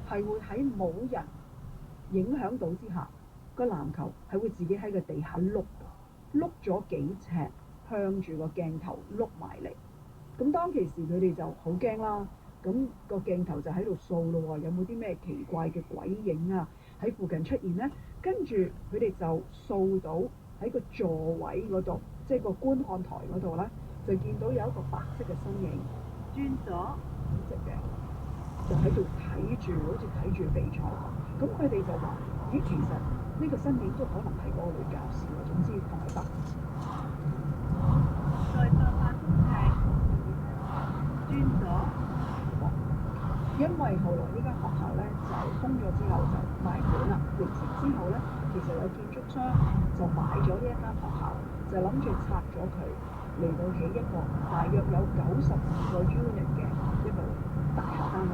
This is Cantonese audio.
係會喺冇人影響到之下，個籃球係會自己喺個地下碌咗幾尺，向住個鏡頭碌埋嚟。咁當其時佢哋就好驚啦。咁個鏡頭就喺度掃咯喎，有冇啲咩奇怪嘅鬼影啊喺附近出現呢？跟住佢哋就掃到喺個座位嗰度，即係個觀看台嗰度咧，就見到有一個白色嘅身影轉咗好直嘅，就喺度睇住，好似睇住比賽咁。咁佢哋就話：咦，其實呢個身影都可能係嗰個女教師喎。總之同佢白。再發發風係轉咗。因為後來呢間學校咧就封咗之後就賣館啦，疫情之後咧，其實有建築商就買咗呢一間學校，就諗住拆咗佢嚟到起一個大約有92個 unit 嘅一個大廈單位。